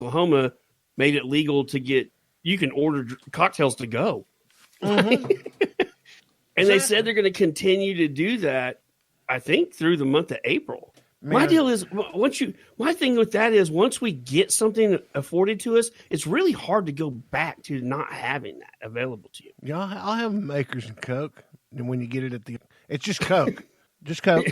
Oklahoma made it legal to you can order cocktails to go. Mm-hmm. And they said they're going to continue to do that, I think, through the month of April. Man. My deal is, my thing with that is, once we get something afforded to us, it's really hard to go back to not having that available to you. Yeah, I'll have Makers and Coke. And when you get it it's just Coke. Just Coke.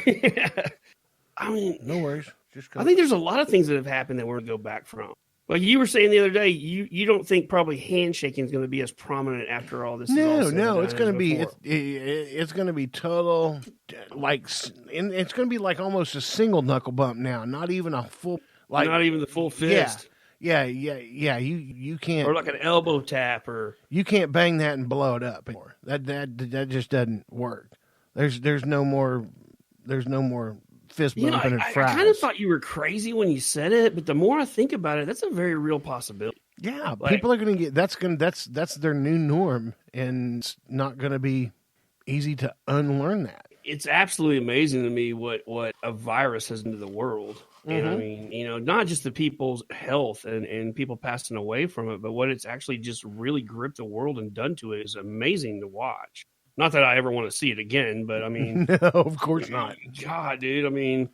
I mean, no worries. Just Coke. I think there's a lot of things that have happened that we're going to go back from. Like you were saying the other day, you don't think probably handshaking is going to be as prominent after all this. No, it's going to be it's going to be total it's going to be like almost a single knuckle bump now, not even a full not even the full fist. Yeah. You can't, or like an elbow tap, or you can't bang that and blow it up anymore. That just doesn't work. There's no more fist bumping and fries. I kind of thought you were crazy when you said it, but the more I think about it, that's a very real possibility. Yeah, people are going to get that's their new norm, and it's not going to be easy to unlearn that. It's absolutely amazing to me what a virus has into the world. And I mean, not just the people's health and people passing away from it, but what it's actually just really gripped the world and done to it is amazing to watch. Not that I ever want to see it again, but I mean, no, of course not. God, dude, I mean,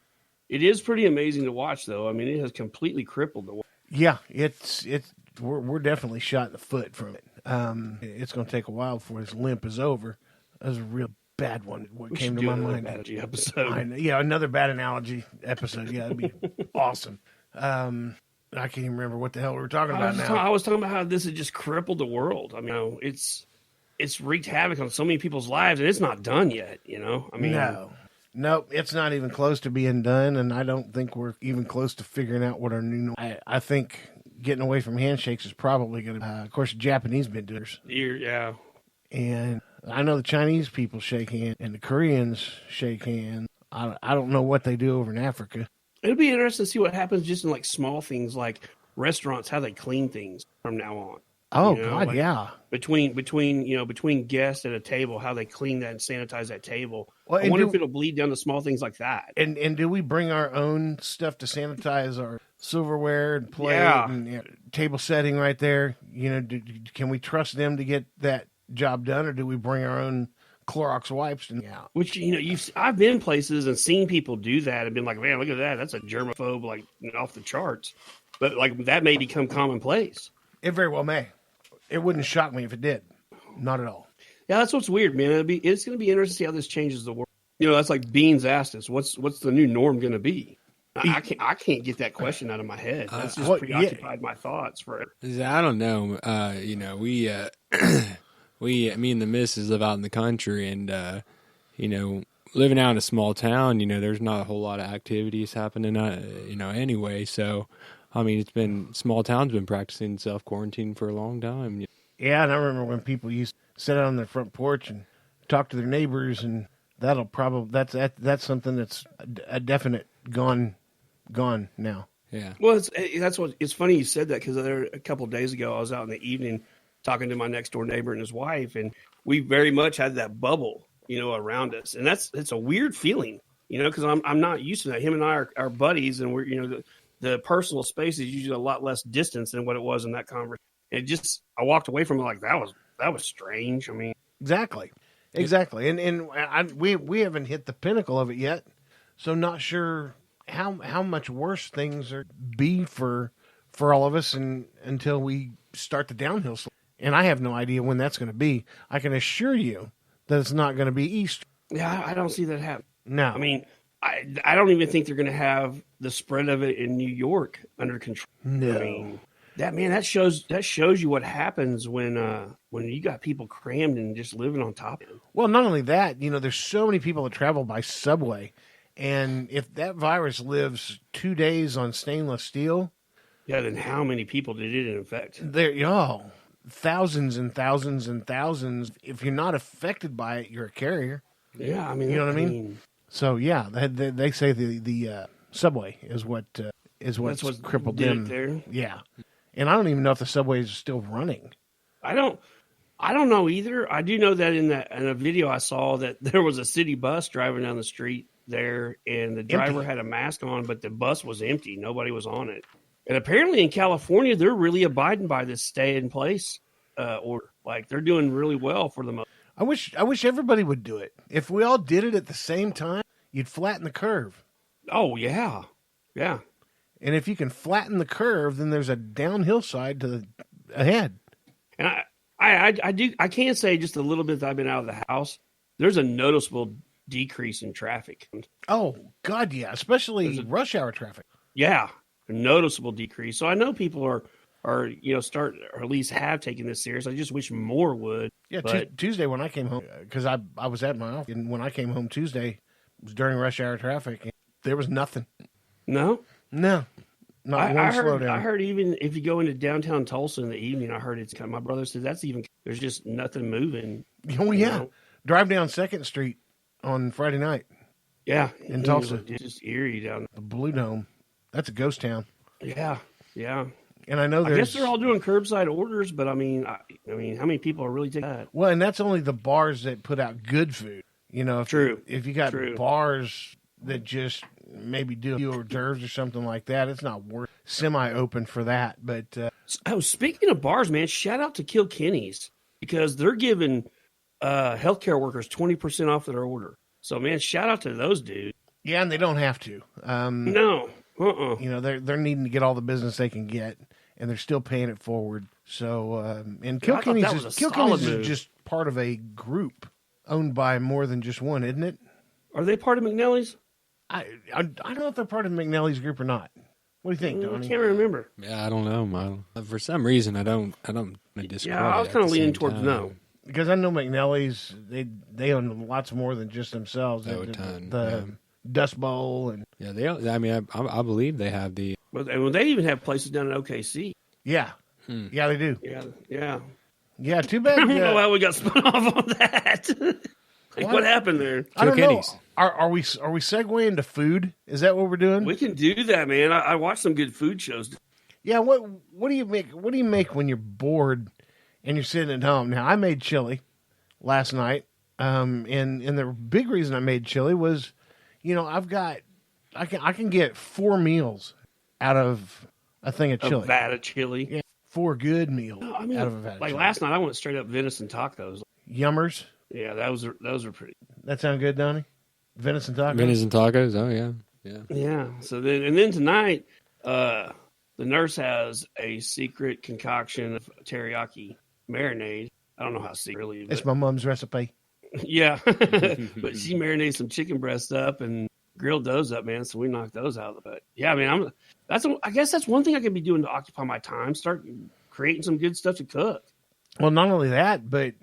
it is pretty amazing to watch, though. I mean, it has completely crippled the world. Yeah, we're definitely shot in the foot from it. It's going to take a while before this limp is over. That was a real bad one. What came to my mind? Analogy episode. Another bad analogy episode. Yeah, that'd be awesome. I can't even remember what the hell we were talking about now. I was talking about how this has just crippled the world. I mean, it's wreaked havoc on so many people's lives, and it's not done yet. I mean, no, it's not even close to being done, and I don't think we're even close to figuring out what our new. I think getting away from handshakes is probably going to. Of course, the Japanese been doing it. Yeah, and I know the Chinese people shake hands, and the Koreans shake hands. I don't know what they do over in Africa. It'll be interesting to see what happens just in like small things like restaurants, how they clean things from now on. Oh, God, yeah. Between guests at a table, how they clean that and sanitize that table. Well, I wonder if it'll bleed down to small things like that. And do we bring our own stuff to sanitize our silverware and plate and table setting right there? Can we trust them to get that job done, or do we bring our own Clorox wipes? Which I've been places and seen people do that and been like, man, look at that. That's a germaphobe, off the charts. But that may become commonplace. It very well may. It wouldn't shock me if it did. Not at all. Yeah, that's what's weird, man. It's going to be interesting to see how this changes the world. That's like Beans asked us, what's the new norm going to be? I can't get that question out of my head. That's just preoccupied my thoughts forever. I don't know. Me and the missus live out in the country, and living out in a small town, there's not a whole lot of activities happening, anyway. So, I mean, small towns been practicing self-quarantine for a long time. Yeah, and I remember when people used to sit out on their front porch and talk to their neighbors, and that's something that's a definite gone now. Yeah. Well, it's funny you said that, because a couple of days ago I was out in the evening talking to my next door neighbor and his wife, and we very much had that bubble, around us, and it's a weird feeling, because I'm not used to that. Him and I are buddies, and we're the personal space is usually a lot less distance than what it was in that conversation. I walked away from it like that was strange. I mean, exactly, and we haven't hit the pinnacle of it yet, so not sure how much worse things are be for all of us until we start the downhill slope. And I have no idea when that's going to be. I can assure you that it's not going to be Easter. Yeah, I don't see that happen. No, I mean, I don't even think they're going to have the spread of it in New York under control. No. I mean, that shows you what happens when you got people crammed and just living on top of it. Well, not only that, there's so many people that travel by subway, and if that virus lives 2 days on stainless steel, then how many people did it infect? Thousands and thousands and thousands. If you're not affected by it, you're a carrier. Yeah, I mean, you know what I mean. So yeah, they say the subway is what's crippled them there. Yeah, and I don't even know if the subway is still running. I don't know either. I do know that in a video I saw that there was a city bus driving down the street there, and the driver had a mask on, but the bus was empty. Nobody was on it. And apparently in California, they're really abiding by this stay in place order. Like they're doing really well for the most. I wish everybody would do it. If we all did it at the same time, you'd flatten the curve. Oh yeah, yeah. And if you can flatten the curve, then there's a downhill side to the ahead. And I can say just a little bit that I've been out of the house. There's a noticeable decrease in traffic. Oh God, yeah, especially rush hour traffic. Yeah, a noticeable decrease. So I know people are start or at least have taken this serious. I just wish more would. Yeah, Tuesday when I came home, because I was at my office, and when I came home Tuesday, it was during rush hour traffic, and there was nothing. No, not one slowdown. I heard even if you go into downtown Tulsa in the evening, I heard it's kind of, my brother said there's just nothing moving. Oh yeah, drive down 2nd Street on Friday night. Yeah, in Tulsa, it's just eerie down there. The Blue Dome. That's a ghost town. Yeah. And I know I guess they're all doing curbside orders, but I mean, how many people are really taking that? Well, and that's only the bars that put out good food. If you got bars that just maybe do a few hors d'oeuvres or something like that, it's not worth semi-open for that. But speaking of bars, man, shout out to Kilkenny's because they're giving healthcare workers 20% off their order. So, man, shout out to those dudes. Yeah, and they don't have to. No. They're needing to get all the business they can get, and they're still paying it forward. So, and Kilkenny's is just part of a group owned by more than just one, isn't it? Are they part of McNally's? I don't know if they're part of McNally's group or not. What do you think, Donnie? I can't remember. Yeah, I don't know. For some reason, I don't discredit. Yeah, I was kind of leaning towards no. Because I know McNally's, they own lots more than just themselves. A ton. The Dust Bowl and I believe they have the. Well, they even have places down in OKC. Yeah, yeah, they do. Yeah. Too bad. I don't know how we got spun off on that. What happened there? I don't know. Are we segueing to food? Is that what we're doing? We can do that, man. I watched some good food shows. Yeah. What do you make? What do you make when you're bored and you're sitting at home? Now, I made chili last night, and the big reason I made chili was, I can get 4 meals out of a thing of chili. A vat of chili. Yeah, 4 good meals out of a vat of chili. Last night, I went straight up venison tacos. Yummers. Yeah, those are pretty. That sound good, Donnie? Venison tacos. Venison tacos. Oh yeah. Yeah. So then tonight, the nurse has a secret concoction of teriyaki marinade. I don't know how secret really. It's my mom's recipe. Yeah, but she marinated some chicken breasts up and grilled those up, man. So we knocked those out of the butt. Yeah, I mean, I guess that's one thing I can be doing to occupy my time. Start creating some good stuff to cook. Well, not only that, but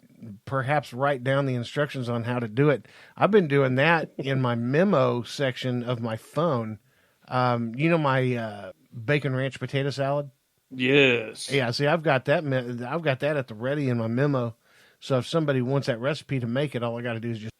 perhaps write down the instructions on how to do it. I've been doing that in my memo section of my phone. My bacon ranch potato salad. Yes. Yeah. See, I've got that at the ready in my memo. So if somebody wants that recipe to make it, all I got to do is just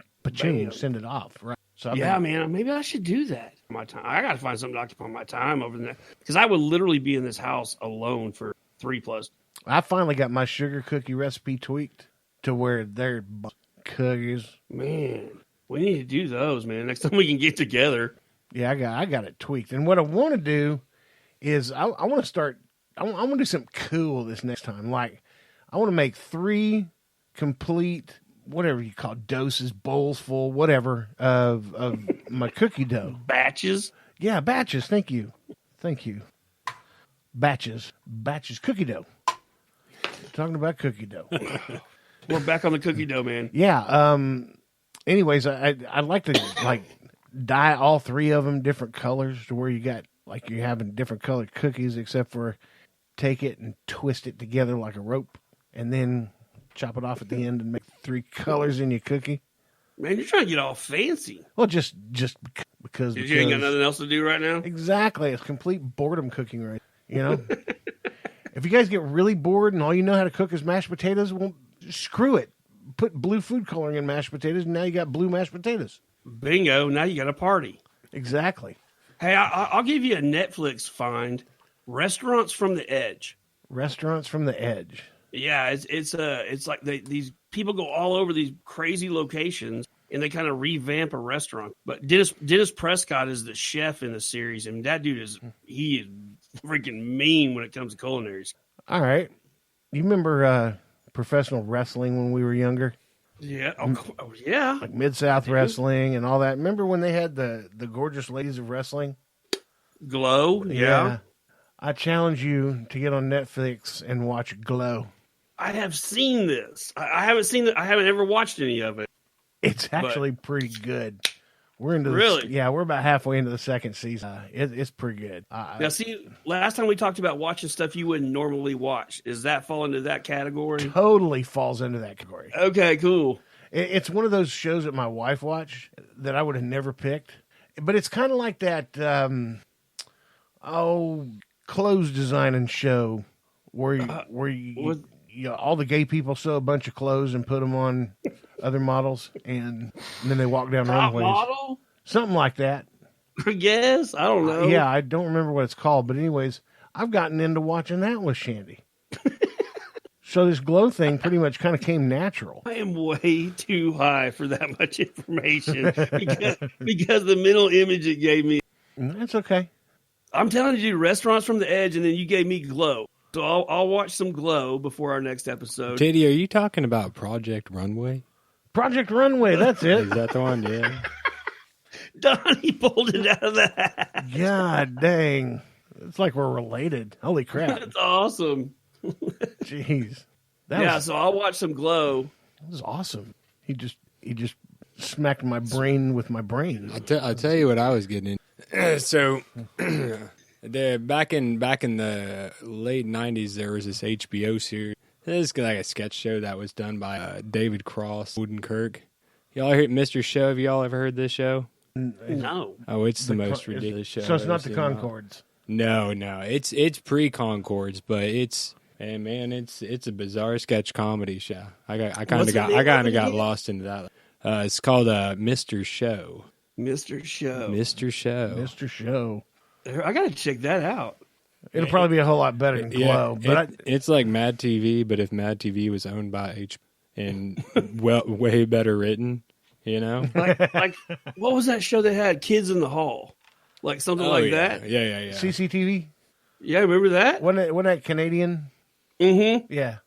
send it off. Right. So man, maybe I should do that. My time. I got to find something to occupy my time over there because I would literally be in this house alone for 3+. I finally got my sugar cookie recipe tweaked to where they're cookies. Man, we need to do those, man. Next time we can get together. Yeah, I got it tweaked. And what I want to do is I want to start. I want to do something cool this next time. Like I want to make 3 complete, whatever you call it, doses, bowls full, whatever of my cookie dough. Batches. Yeah, batches. Thank you. Batches cookie dough. Talking about cookie dough. We're back on the cookie dough, man. Yeah. Anyways, I'd like to dye all 3 of them different colors to where you got you're having different colored cookies, except for take it and twist it together like a rope, and then chop it off at the end and make 3 colors in your cookie. Man, you're trying to get all fancy. Well, just because you ain't got nothing else to do right now. Exactly, it's complete boredom cooking, right? If you guys get really bored and all you know how to cook is mashed potatoes, well, screw it. Put blue food coloring in mashed potatoes, and now you got blue mashed potatoes. Bingo! Now you got a party. Exactly. Hey, I'll give you a Netflix find. Restaurants from the Edge. Restaurants from the Edge. Yeah, it's like these people go all over these crazy locations and they kind of revamp a restaurant. But Dennis Prescott is the chef in the series, and that dude is freaking mean when it comes to culinary. All right. You remember professional wrestling when we were younger? Yeah. Oh yeah. Like Mid-South Wrestling and all that. Remember when they had the gorgeous ladies of wrestling? Glow. Yeah. I challenge you to get on Netflix and watch Glow. I have seen this. I haven't seen it. I haven't ever watched any of it. It's actually pretty good. We're into Really? we're about halfway into the second season. It's pretty good. Now, see, last time we talked about watching stuff you wouldn't normally watch. Does that fall into that category? Totally falls into that category. Okay, cool. It's one of those shows that my wife watched that I would have never picked. But it's kind of like that, clothes designing show where all the gay people sew a bunch of clothes and put them on other models, and then they walk down runways. Model? Something like that. Yes, I don't know. Yeah, I don't remember what it's called, but anyways, I've gotten into watching that with Shandy. So this Glow thing pretty much kind of came natural. I am way too high for that much information because the mental image it gave me. That's okay. I'm telling you, restaurants from the edge, and then you gave me Glow. So I'll watch some Glow before our next episode. Teddy, are you talking about Project Runway? Project Runway, that's it. Is that the one? Yeah. Donnie pulled it out of the hat. God dang. It's like we're related. Holy crap. That's awesome. Jeez. So I'll watch some Glow. That was awesome. He just smacked my brain with my brain. I'll tell you what I was getting in. So, back in the late 90s, there was this HBO series. This is like a sketch show that was done by David Cross, Woodenkirk. Y'all heard Mr. Show? Have y'all ever heard this show? No. Oh, it's the most ridiculous show. So it's I've not ever the seen. Concords. No. It's pre-Concords, but it's a bizarre sketch comedy show. I kind of got lost into that. It's called Mr. Show. Mr. Show. Mr. Show. Mr. Show. I got to check that out. It'll probably be a whole lot better than Glow. It's like Mad TV, but if Mad TV was owned by H and way better written, you know? Like what was that show they had? Kids in the Hall. Like something that? Yeah. CCTV? Yeah, remember that? Wasn't that Canadian? Mm-hmm. Yeah.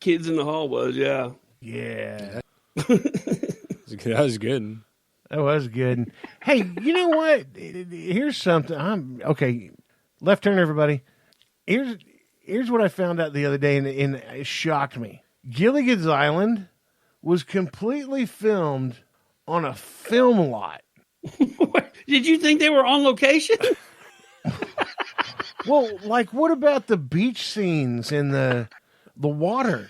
Kids in the Hall was, yeah. Yeah. That was good. That was good. Hey, you know what? Here's something. Okay, left turn, everybody. Here's what I found out the other day, and it shocked me. Gilligan's Island was completely filmed on a film lot. Did you think they were on location? Well, like, what about the beach scenes in the water?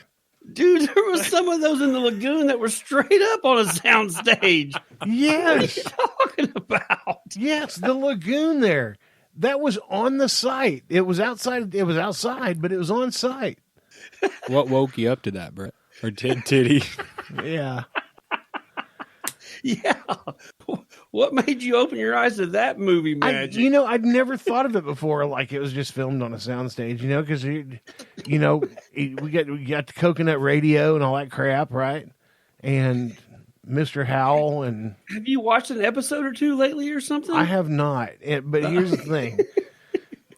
Dude, there was some of those in the lagoon that were straight up on a sound stage. Yes. What are you talking about? Yes, the lagoon there. That was on the site. It was outside, but it was on site. What woke you up to that, Brett? Or Titty? Yeah. Yeah. What made you open your eyes to that movie magic? I'd never thought of it before. Like it was just filmed on a soundstage, because we got the coconut radio and all that crap, right? And Mr. Howell and. Have you watched an episode or two lately or something? I have not. But here's the thing: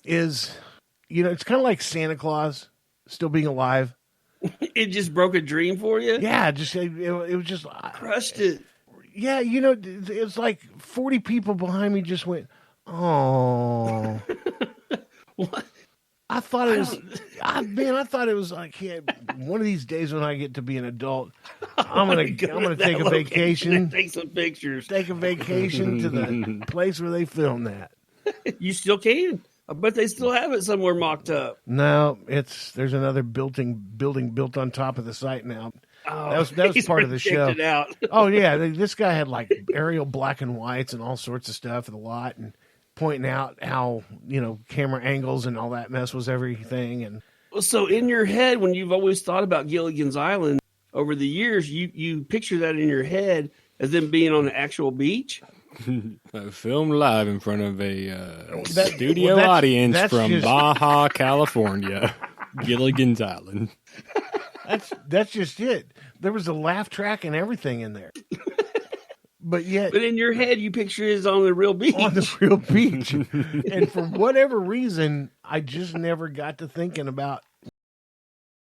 is it's kind of like Santa Claus still being alive. It just broke a dream for you. Yeah, it was just crushed it. Yeah, it's like 40 people behind me just went, oh. What? I thought it was, I thought it was like, yeah, one of these days when I get to be an adult, I'm gonna take a vacation, take some pictures, take a vacation to the place where they filmed that. You still can. I bet they still have it somewhere mocked up. No, there's another building built on top of the site now. Oh, that was part of the show. It out. Oh yeah, this guy had like aerial black and whites and all sorts of stuff at the lot, and pointing out how camera angles and all that mess was everything. And so in your head, when you've always thought about Gilligan's Island over the years, you picture that in your head as them being on an actual beach. Filmed live in front of a studio audience from Baja, California, Gilligan's Island. That's just it. There was a laugh track and everything in there. But in your head, you picture it on the real beach. On the real beach. And for whatever reason, I just never got to thinking about